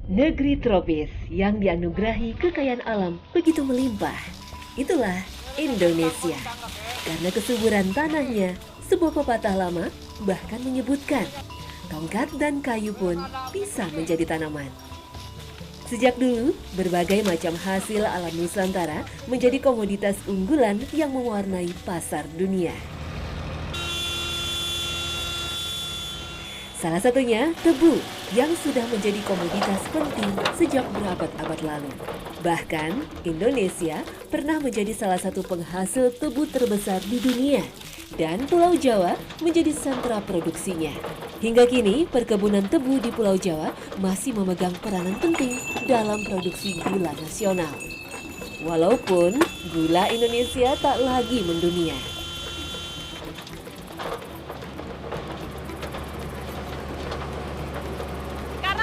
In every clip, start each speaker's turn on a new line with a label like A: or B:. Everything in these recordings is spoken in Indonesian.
A: Negeri tropis yang dianugerahi kekayaan alam begitu melimpah. Itulah Indonesia. Karena kesuburan tanahnya, sebuah pepatah lama bahkan menyebutkan tongkat dan kayu pun bisa menjadi tanaman. Sejak dulu, berbagai macam hasil alam Nusantara menjadi komoditas unggulan yang mewarnai pasar dunia. Salah satunya tebu yang sudah menjadi komoditas penting sejak berabad-abad lalu. Bahkan, Indonesia pernah menjadi salah satu penghasil tebu terbesar di dunia dan Pulau Jawa menjadi sentra produksinya. Hingga kini, perkebunan tebu di Pulau Jawa masih memegang peranan penting dalam produksi gula nasional. Walaupun gula Indonesia tak lagi mendunia.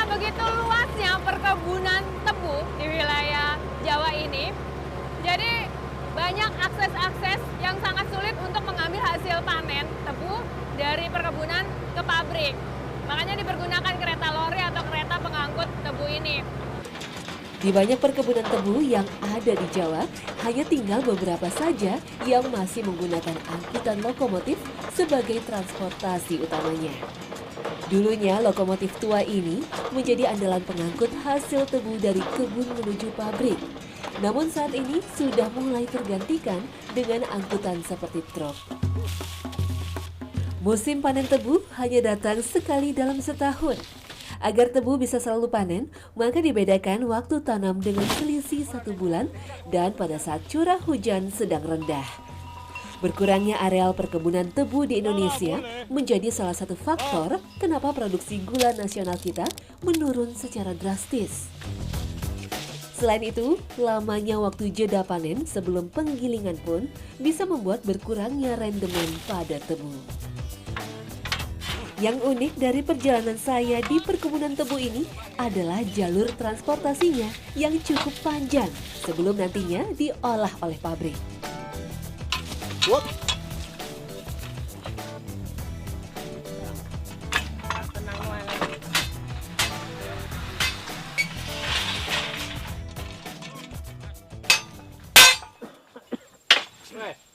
B: Begitu luasnya perkebunan tebu di wilayah Jawa ini, jadi banyak akses-akses yang sangat sulit untuk mengambil hasil panen tebu dari perkebunan ke pabrik. Makanya dipergunakan kereta lori atau kereta pengangkut tebu ini.
A: Di banyak perkebunan tebu yang ada di Jawa, hanya tinggal beberapa saja yang masih menggunakan angkutan lokomotif sebagai transportasi utamanya. Dulunya lokomotif tua ini menjadi andalan pengangkut hasil tebu dari kebun menuju pabrik. Namun saat ini sudah mulai tergantikan dengan angkutan seperti truk. Musim panen tebu hanya datang sekali dalam setahun. Agar tebu bisa selalu panen, maka dibedakan waktu tanam dengan selisih 1 bulan dan pada saat curah hujan sedang rendah. Berkurangnya areal perkebunan tebu di Indonesia menjadi salah satu faktor kenapa produksi gula nasional kita menurun secara drastis. Selain itu, lamanya waktu jeda panen sebelum penggilingan pun bisa membuat berkurangnya rendemen pada tebu. Yang unik dari perjalanan saya di perkebunan tebu ini adalah jalur transportasinya yang cukup panjang sebelum nantinya diolah oleh pabrik.
C: Whoop.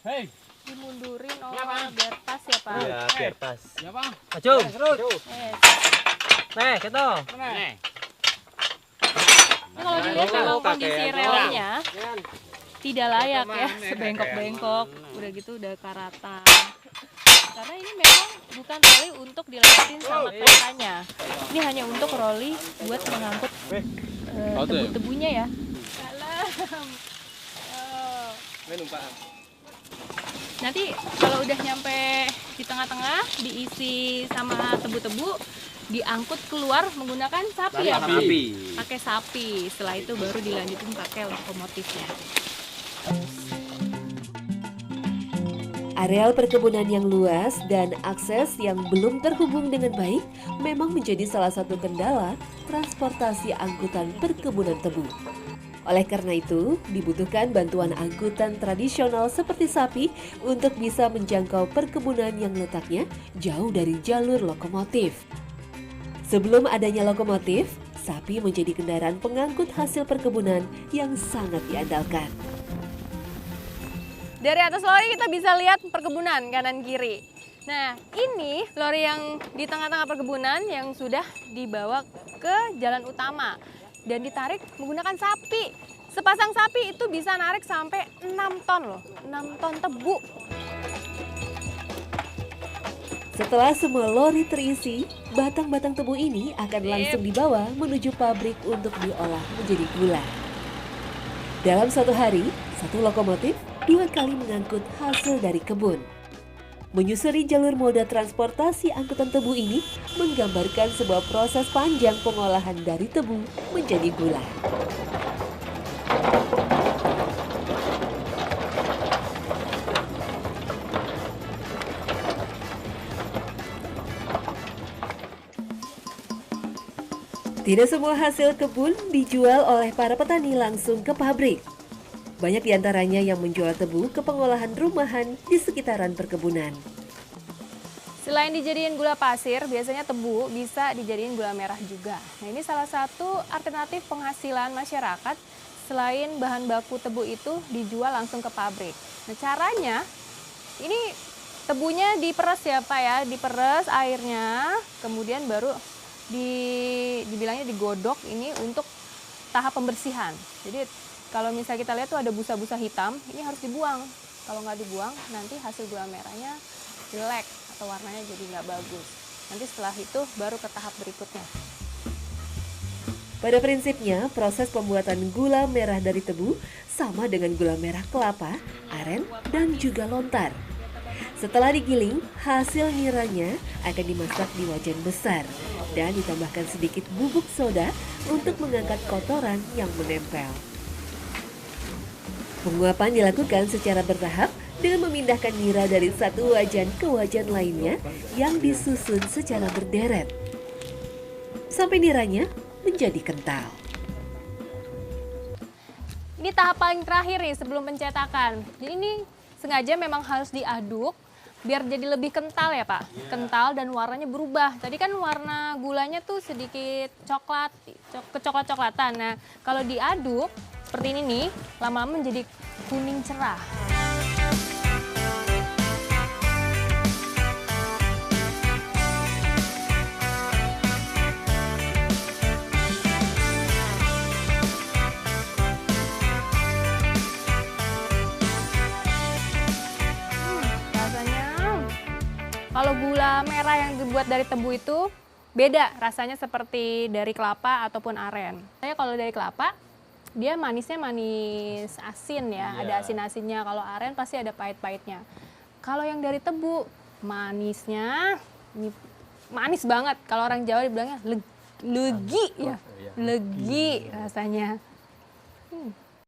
D: Hei,
B: Dimundurin
D: Ya, Pak.
B: biar pas ya Pak.
C: Iya, biar pas.
D: ya Bang.
C: Maju.
B: Eh,
C: Gitu.
D: Nih.
B: Ini kalau dilihat memang kondisi relnya
D: Kan.
B: tidak layak ya, sebengkok-bengkok, udah gitu udah karatan. Karena ini memang bukan roli untuk dilewatin sama keretanya. Ini hanya untuk roli buat mengangkut tebu-tebunya ya. Salam. Oh. Nanti kalau udah nyampe di tengah-tengah diisi sama tebu-tebu, diangkut keluar menggunakan sapi ya Pak? Pakai sapi. Setelah itu baru dilanjutin pakai lokomotifnya.
A: Areal perkebunan yang luas dan akses yang belum terhubung dengan baik memang menjadi salah satu kendala transportasi angkutan perkebunan tebu. Oleh karena itu, dibutuhkan bantuan angkutan tradisional seperti sapi untuk bisa menjangkau perkebunan yang letaknya jauh dari jalur lokomotif. Sebelum adanya lokomotif, sapi menjadi kendaraan pengangkut hasil perkebunan yang sangat diandalkan.
B: Dari atas lori kita bisa lihat perkebunan kanan kiri. Nah, ini lori yang di tengah-tengah perkebunan yang sudah dibawa ke jalan utama dan ditarik menggunakan sapi. Sepasang sapi itu bisa narik sampai 6 ton loh, 6 ton tebu.
A: Setelah semua lori terisi, batang-batang tebu ini akan langsung dibawa menuju pabrik untuk diolah menjadi gula. Dalam satu hari, satu lokomotif 2 kali mengangkut hasil dari kebun. Menyusuri jalur moda transportasi angkutan tebu ini menggambarkan sebuah proses panjang pengolahan dari tebu menjadi gula. Tidak semua hasil kebun dijual oleh para petani langsung ke pabrik. Banyak diantaranya yang menjual tebu ke pengolahan rumahan di sekitaran perkebunan.
B: Selain dijadiin gula pasir, biasanya tebu bisa dijadiin gula merah juga. Nah, ini salah satu alternatif penghasilan masyarakat selain bahan baku tebu itu dijual langsung ke pabrik. Nah, caranya ini tebunya diperes ya Pak ya, diperes airnya, kemudian baru dibilangnya digodok ini untuk tahap pembersihan. Jadi kalau misalnya kita lihat tuh ada busa-busa hitam, ini harus dibuang. Kalau nggak dibuang, nanti hasil gula merahnya jelek atau warnanya jadi nggak bagus. Nanti setelah itu baru ke tahap berikutnya.
A: Pada prinsipnya, proses pembuatan gula merah dari tebu sama dengan gula merah kelapa, aren, dan juga lontar. Setelah digiling, hasil niranya akan dimasak di wajan besar dan ditambahkan sedikit bubuk soda untuk mengangkat kotoran yang menempel. Penguapan dilakukan secara bertahap dengan memindahkan nira dari satu wajan ke wajan lainnya yang disusun secara berderet. Sampai niranya menjadi kental.
B: Ini tahap paling terakhir nih sebelum pencetakan. Jadi ini sengaja memang harus diaduk biar jadi lebih kental ya Pak. Kental dan warnanya berubah. Tadi kan warna gulanya tuh sedikit coklat, kecoklat-coklatan. Nah, kalau diaduk seperti ini nih, lama-lama menjadi kuning cerah. Kalau gula merah yang dibuat dari tebu itu beda rasanya seperti dari kelapa ataupun aren. Saya kalau dari kelapa dia manisnya manis asin ya, ada asin-asinnya. Kalau aren pasti ada pahit-pahitnya. Kalau yang dari tebu manisnya ini manis banget. Kalau orang Jawa dibilangnya legi ya, legi rasanya.